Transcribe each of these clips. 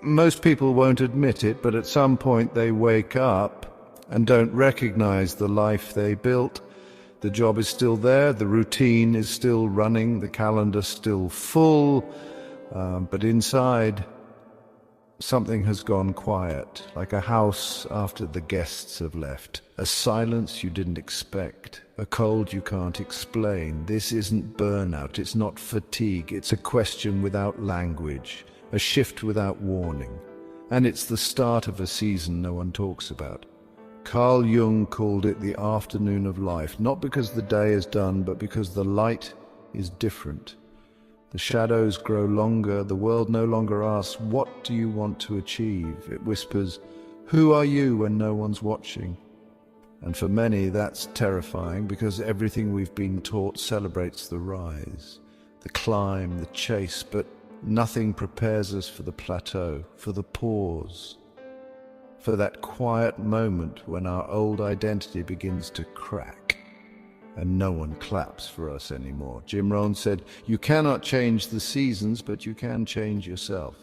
Most people won't admit it, but at some point they wake up and don't recognize the life they built. The job is still there, the routine is still running, the calendar still full, but inside something has gone quiet, like a house after the guests have left. A silence you didn't expect, a cold you can't explain. This isn't burnout, it's not fatigue, it's a question without language, a shift without warning. And it's the start of a season no one talks about. Carl Jung called it the afternoon of life, not because the day is done, but because the light is different. The shadows grow longer, the world no longer asks, "What do you want to achieve?" It whispers, "Who are you?" when no one's watching. And for many that's terrifying, because everything we've been taught celebrates the rise, the climb, the chase, but nothing prepares us for the plateau, for the pause, for that quiet moment when our old identity begins to crack and no one claps for us anymore. Jim Rohn said, "You cannot change the seasons, but you can change yourself."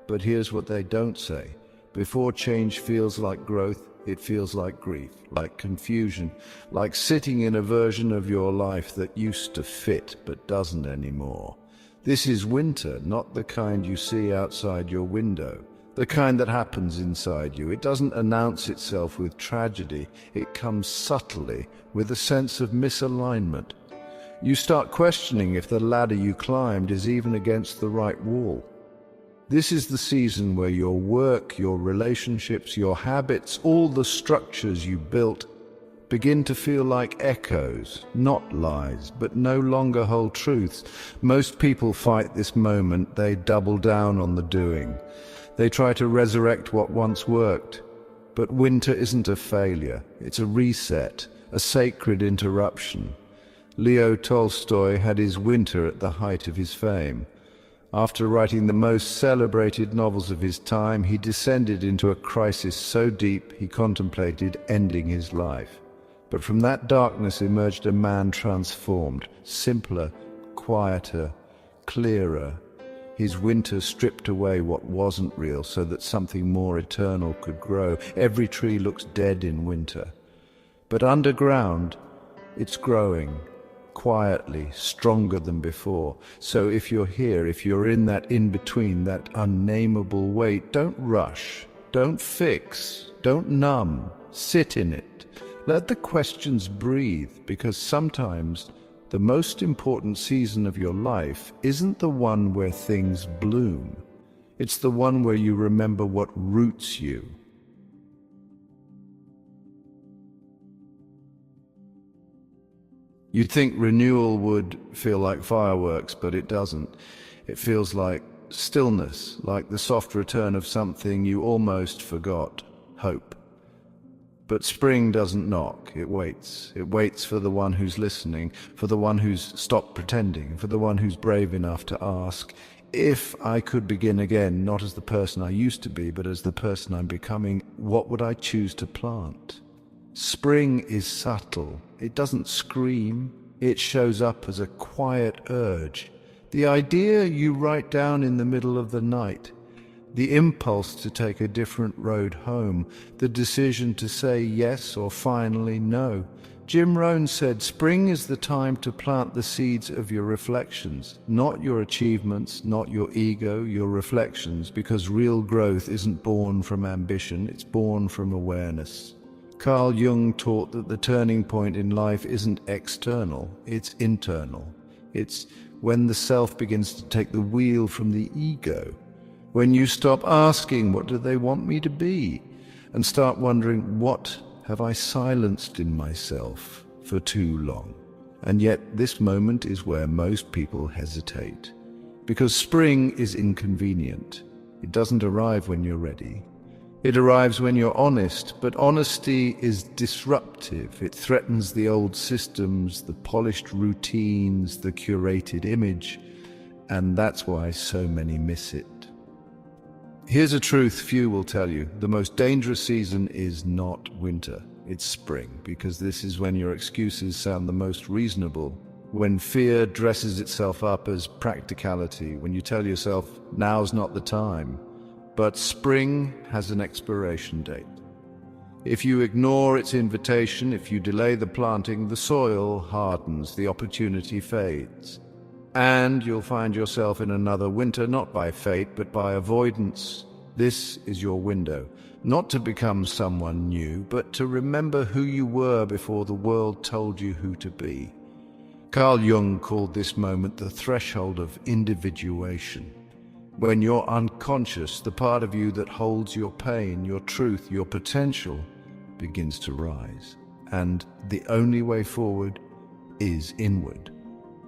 But here's what they don't say. Before change feels like growth, it feels like grief, like confusion, like sitting in a version of your life that used to fit but doesn't anymore. This is winter, not the kind you see outside your window, the kind that happens inside you. It doesn't announce itself with tragedy, it comes subtly, with a sense of misalignment. You start questioning if the ladder you climbed is even against the right wall. This is the season where your work, your relationships, your habits, all the structures you built begin to feel like echoes, not lies, but no longer hold truths. Most people fight this moment, they double down on the doing. They try to resurrect what once worked. But winter isn't a failure, it's a reset, a sacred interruption. Leo Tolstoy had his winter at the height of his fame. After writing the most celebrated novels of his time, he descended into a crisis so deep he contemplated ending his life. But from that darkness emerged a man transformed, simpler, quieter, clearer. His winter stripped away what wasn't real so that something more eternal could grow. Every tree looks dead in winter. But underground, it's growing, quietly, stronger than before. So if you're here, if you're in that in-between, that unnameable wait, don't rush, don't fix, don't numb, sit in it. Let the questions breathe, because sometimes the most important season of your life isn't the one where things bloom. It's the one where you remember what roots you. You'd think renewal would feel like fireworks, but it doesn't. It feels like stillness, like the soft return of something you almost forgot, hope. But spring doesn't knock, it waits. It waits for the one who's listening, for the one who's stopped pretending, for the one who's brave enough to ask, if I could begin again, not as the person I used to be, but as the person I'm becoming, what would I choose to plant? Spring is subtle. It doesn't scream. It shows up as a quiet urge. The idea you write down in the middle of the night, the impulse to take a different road home, the decision to say yes or finally no. Jim Rohn said, spring is the time to plant the seeds of your reflections, not your achievements, not your ego, your reflections, because real growth isn't born from ambition, it's born from awareness. Carl Jung taught that the turning point in life isn't external, it's internal. It's when the self begins to take the wheel from the ego. When you stop asking, what do they want me to be? And start wondering, what have I silenced in myself for too long? And yet this moment is where most people hesitate. Because spring is inconvenient. It doesn't arrive when you're ready. It arrives when you're honest, but honesty is disruptive. It threatens the old systems, the polished routines, the curated image, and that's why so many miss it. Here's a truth few will tell you. The most dangerous season is not winter, it's spring, because this is when your excuses sound the most reasonable, when fear dresses itself up as practicality, when you tell yourself, now's not the time. but spring has an expiration date. If you ignore its invitation, if you delay the planting, the soil hardens, the opportunity fades. And you'll find yourself in another winter, not by fate, but by avoidance. This is your window, not to become someone new, but to remember who you were before the world told you who to be. Carl Jung called this moment the threshold of individuation. When you're unconscious, the part of you that holds your pain, your truth, your potential begins to rise. And the only way forward is inward.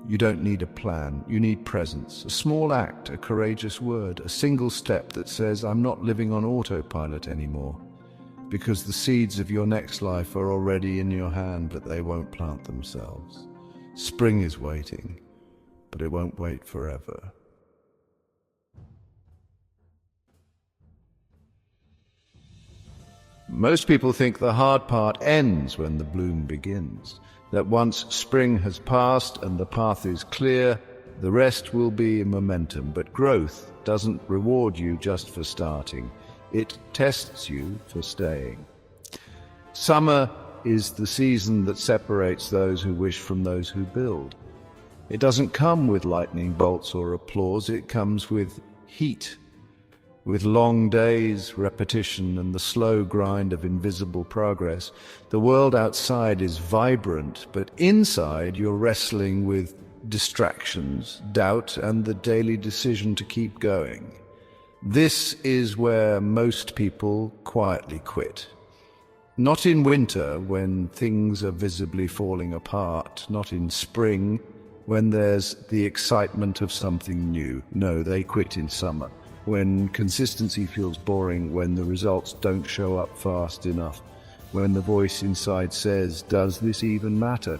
You don't need a plan, you need presence, a small act, a courageous word, a single step that says, I'm not living on autopilot anymore. Because the seeds of your next life are already in your hand, but they won't plant themselves. Spring is waiting, but it won't wait forever. Most people think the hard part ends when the bloom begins, that once spring has passed and the path is clear, the rest will be momentum. But growth doesn't reward you just for starting. It tests you for staying. Summer is the season that separates those who wish from those who build. It doesn't come with lightning bolts or applause, it comes with heat. With long days, repetition, and the slow grind of invisible progress. The world outside is vibrant, but inside you're wrestling with distractions, doubt, and the daily decision to keep going. This is where most people quietly quit. Not in winter, when things are visibly falling apart. Not in spring, when there's the excitement of something new. No, they quit in summer, when consistency feels boring, when the results don't show up fast enough, when the voice inside says, does this even matter?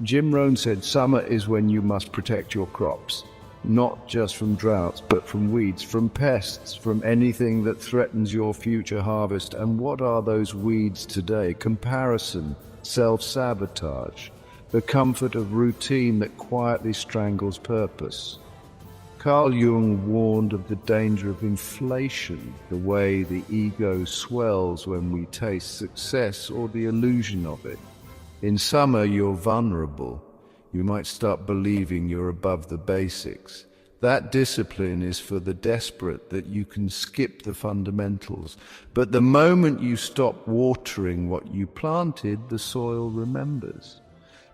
Jim Rohn said, summer is when you must protect your crops, not just from droughts, but from weeds, from pests, from anything that threatens your future harvest. And what are those weeds today? Comparison, self-sabotage, the comfort of routine that quietly strangles purpose. Carl Jung warned of the danger of inflation, the way the ego swells when we taste success or the illusion of it. In summer, you're vulnerable. You might start believing you're above the basics. That discipline is for the desperate, that you can skip the fundamentals. But the moment you stop watering what you planted, the soil remembers.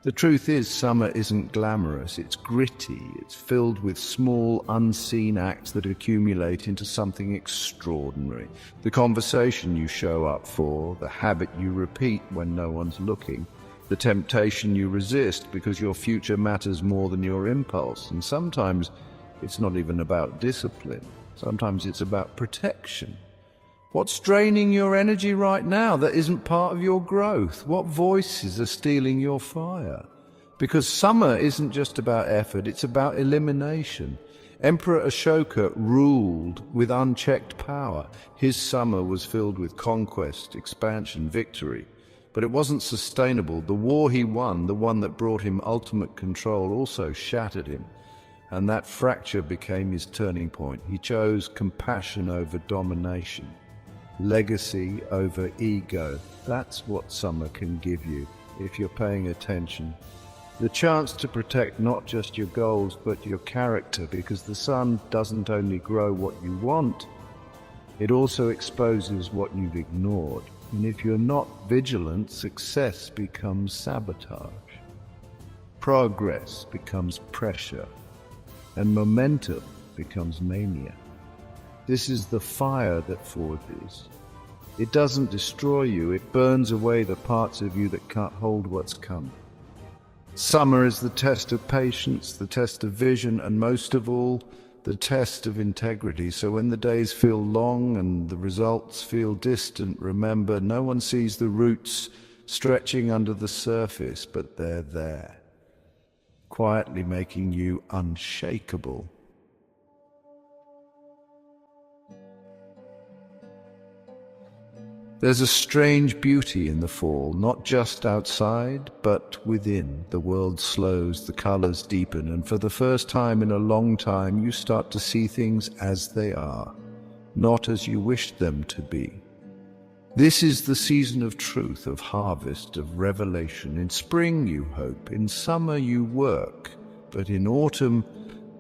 The truth is, summer isn't glamorous, it's gritty, it's filled with small, unseen acts that accumulate into something extraordinary. The conversation you show up for, the habit you repeat when no one's looking, the temptation you resist because your future matters more than your impulse. And sometimes it's not even about discipline, sometimes it's about protection. What's draining your energy right now that isn't part of your growth? What voices are stealing your fire? Because summer isn't just about effort, it's about elimination. Emperor Ashoka ruled with unchecked power. His summer was filled with conquest, expansion, victory. But it wasn't sustainable. The war he won, the one that brought him ultimate control, also shattered him. And that fracture became his turning point. He chose compassion over domination. Legacy over ego. That's what summer can give you, if you're paying attention. The chance to protect not just your goals, but your character, because the sun doesn't only grow what you want, it also exposes what you've ignored. And if you're not vigilant, success becomes sabotage. Progress becomes pressure, and momentum becomes mania. This is the fire that forges. It doesn't destroy you, it burns away the parts of you that can't hold what's come. Summer is the test of patience, the test of vision, and most of all, the test of integrity. So when the days feel long and the results feel distant, remember, no one sees the roots stretching under the surface, but they're there, quietly making you unshakable. There's a strange beauty in the fall, not just outside, but within. The world slows, the colors deepen, and for the first time in a long time, you start to see things as they are. not as you wished them to be. This is the season of truth, of harvest, of revelation. In spring you hope, in summer you work, but in autumn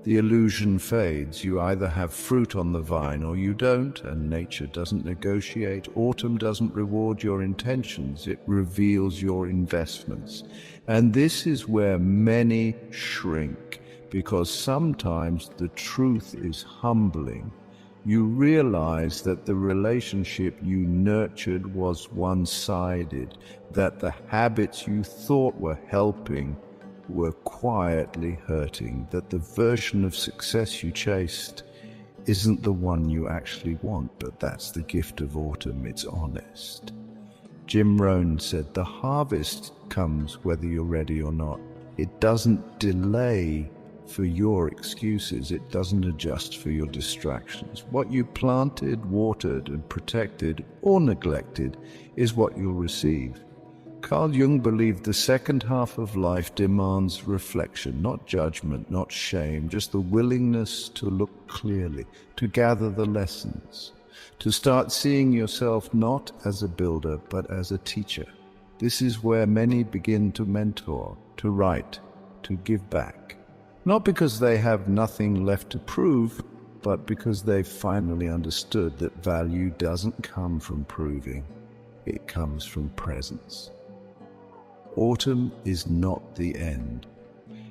the illusion fades. You either have fruit on the vine or you don't, and nature doesn't negotiate. Autumn doesn't reward your intentions, it reveals your investments. And this is where many shrink, because sometimes the truth is humbling. You realize that the relationship you nurtured was one-sided, that the habits you thought were helping were quietly hurting, that the version of success you chased isn't the one you actually want. But that's the gift of autumn, it's honest. Jim Rohn said, the harvest comes whether you're ready or not. It doesn't delay for your excuses, it doesn't adjust for your distractions. What you planted, watered, and protected or neglected is what you'll receive. Carl Jung believed the second half of life demands reflection, not judgment, not shame, just the willingness to look clearly, to gather the lessons, to start seeing yourself not as a builder, but as a teacher. This is where many begin to mentor, to write, to give back. Not because they have nothing left to prove, but because they've finally understood that value doesn't come from proving, it comes from presence. Autumn is not the end.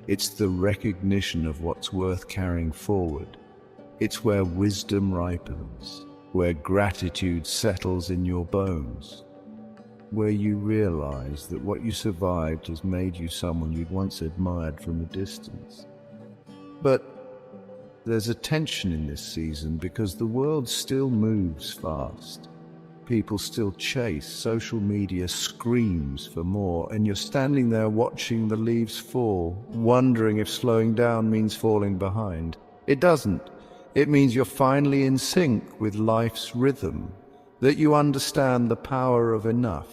It's the recognition of what's worth carrying forward. It's where wisdom ripens, where gratitude settles in your bones, where you realize that what you survived has made you someone you'd once admired from a distance. But there's a tension in this season because the world still moves fast. People still chase, social media screams for more, and you're standing there watching the leaves fall, wondering if slowing down means falling behind. It doesn't. It means you're finally in sync with life's rhythm, that you understand the power of enough,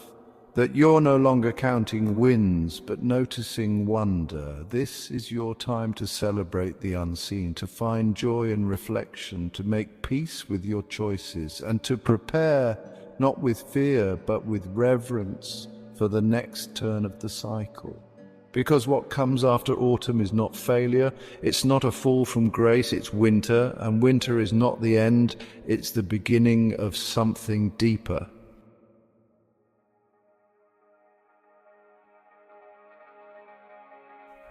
that you're no longer counting wins but noticing wonder. This is your time to celebrate the unseen, to find joy in reflection, to make peace with your choices, and to prepare not with fear but with reverence for the next turn of the cycle. Because what comes after autumn is not failure, it's not a fall from grace, it's winter, and winter is not the end, it's the beginning of something deeper.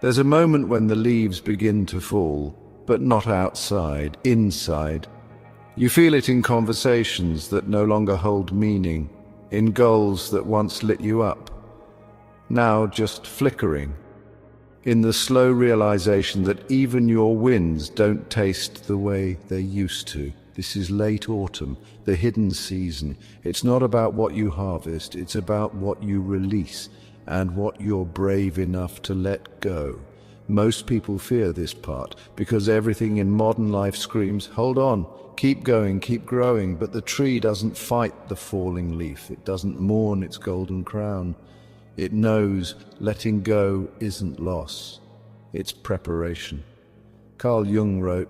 There's a moment when the leaves begin to fall, but not outside, inside. You feel it in conversations that no longer hold meaning, in goals that once lit you up, now just flickering, in the slow realization that even your wins don't taste the way they used to. This is late autumn, the hidden season. It's not about what you harvest, it's about what you release and what you're brave enough to let go. Most people fear this part because everything in modern life screams, hold on, keep going, keep growing, but the tree doesn't fight the falling leaf. It doesn't mourn its golden crown. It knows letting go isn't loss, it's preparation. Carl Jung wrote,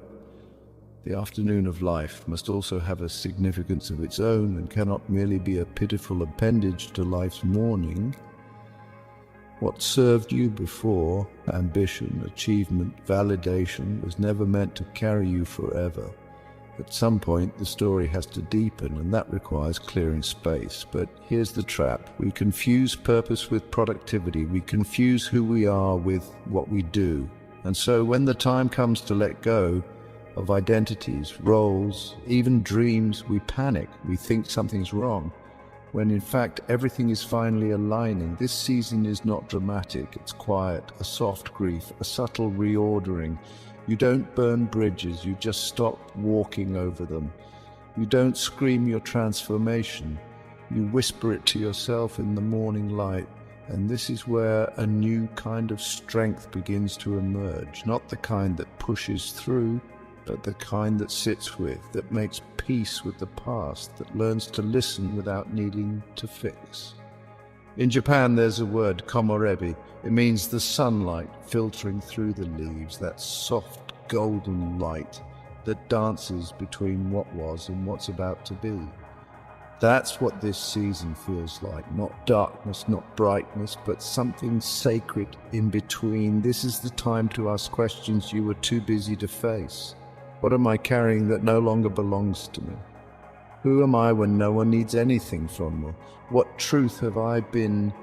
"The afternoon of life must also have a significance of its own and cannot merely be a pitiful appendage to life's morning. What served you before, ambition, achievement, validation, was never meant to carry you forever. At some point, the story has to deepen, and that requires clearing space. But here's the trap. We confuse purpose with productivity. We confuse who we are with what we do. And so when the time comes to let go of identities, roles, even dreams, we panic. We think something's wrong, when in fact everything is finally aligning. This season is not dramatic, it's quiet, a soft grief, a subtle reordering. You don't burn bridges, you just stop walking over them. You don't scream your transformation, you whisper it to yourself in the morning light. And this is where a new kind of strength begins to emerge, not the kind that pushes through, but the kind that sits with, that makes peace with the past, that learns to listen without needing to fix. In Japan, there's a word, komorebi. It means the sunlight filtering through the leaves, that soft golden light that dances between what was and what's about to be. That's what this season feels like. Not darkness, not brightness, but something sacred in between. This is the time to ask questions you were too busy to face. What am I carrying that no longer belongs to me? Who am I when no one needs anything from me? What truth have I been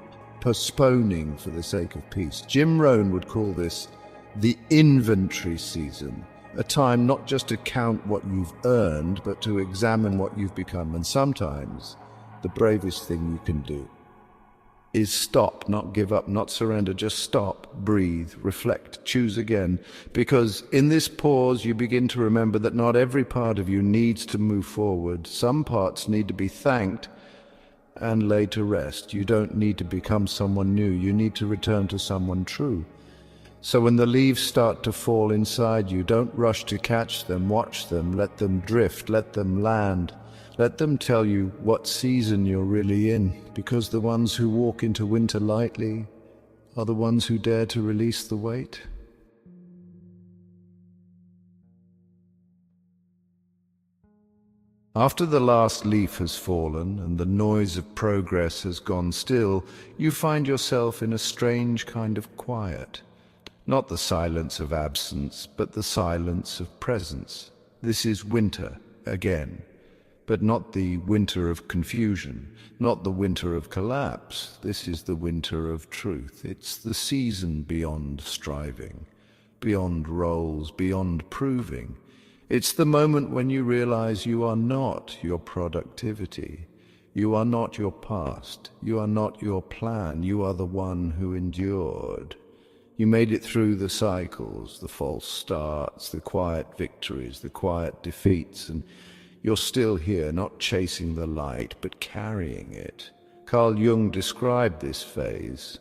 postponing for the sake of peace? Jim Rohn would call this the inventory season, a time not just to count what you've earned, but to examine what you've become. And sometimes the bravest thing you can do is stop, not give up, not surrender, just stop, breathe, reflect, choose again. Because in this pause, you begin to remember that not every part of you needs to move forward. Some parts need to be thanked and laid to rest. You don't need to become someone new. You need to return to someone true. So when the leaves start to fall inside you, don't rush to catch them, watch them, let them drift, let them land. Let them tell you what season you're really in, because the ones who walk into winter lightly are the ones who dare to release the weight. After the last leaf has fallen and the noise of progress has gone still, you find yourself in a strange kind of quiet. Not the silence of absence, but the silence of presence. This is winter again. But not the winter of confusion, not the winter of collapse. This is the winter of truth. It's the season beyond striving, beyond roles, beyond proving. It's the moment when you realize you are not your productivity. You are not your past. You are not your plan. You are the one who endured. You made it through the cycles, the false starts, the quiet victories, the quiet defeats, and you're still here, not chasing the light, but carrying it. Carl Jung described this phase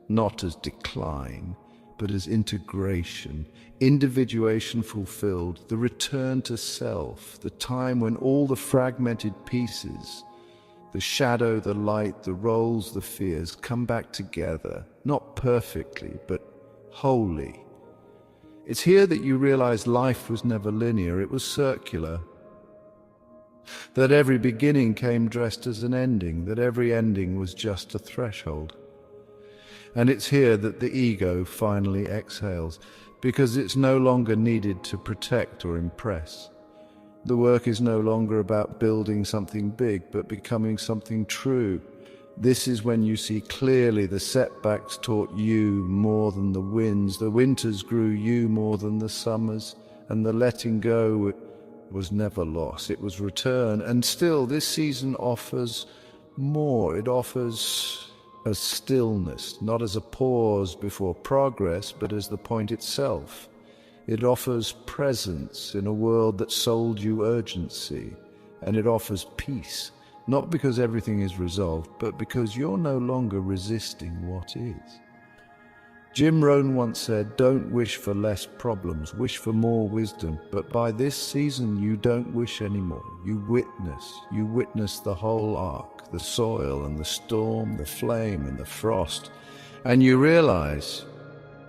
not as decline, but as integration, individuation fulfilled, the return to self, the time when all the fragmented pieces, the shadow, the light, the roles, the fears, come back together, not perfectly, but wholly. It's here that you realize life was never linear, it was circular. That every beginning came dressed as an ending, that every ending was just a threshold. And it's here that the ego finally exhales, because it's no longer needed to protect or impress. The work is no longer about building something big, but becoming something true. This is when you see clearly the setbacks taught you more than the winds, the winters grew you more than the summers, and the letting go was never loss, it was return. And still this season offers more. It offers a stillness, not as a pause before progress, but as the point itself. It offers presence in a world that sold you urgency, and it offers peace, not because everything is resolved, but because you're no longer resisting what is. Jim Rohn once said, "Don't wish for less problems, wish for more wisdom." But by this season, you don't wish anymore. You witness the whole arc, the soil and the storm, the flame and the frost. And you realize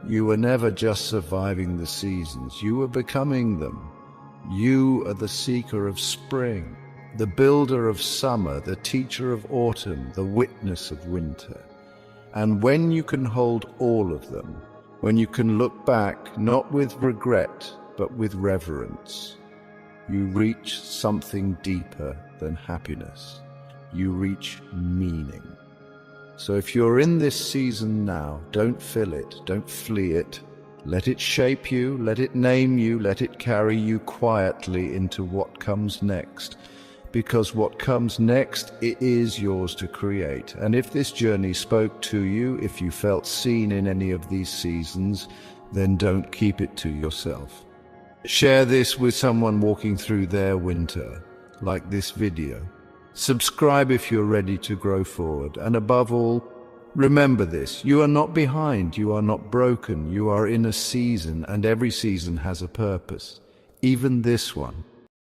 you were never just surviving the seasons, you were becoming them. You are the seeker of spring, the builder of summer, the teacher of autumn, the witness of winter. And when you can hold all of them, when you can look back, not with regret, but with reverence, you reach something deeper than happiness. You reach meaning. So if you're in this season now, don't fill it, don't flee it. Let it shape you, let it name you, let it carry you quietly into what comes next. Because what comes next, it is yours to create. And if this journey spoke to you, if you felt seen in any of these seasons, then don't keep it to yourself. Share this with someone walking through their winter, like this video. Subscribe if you're ready to grow forward. And above all, remember this: you are not behind, you are not broken, you are in a season, and every season has a purpose, even this one.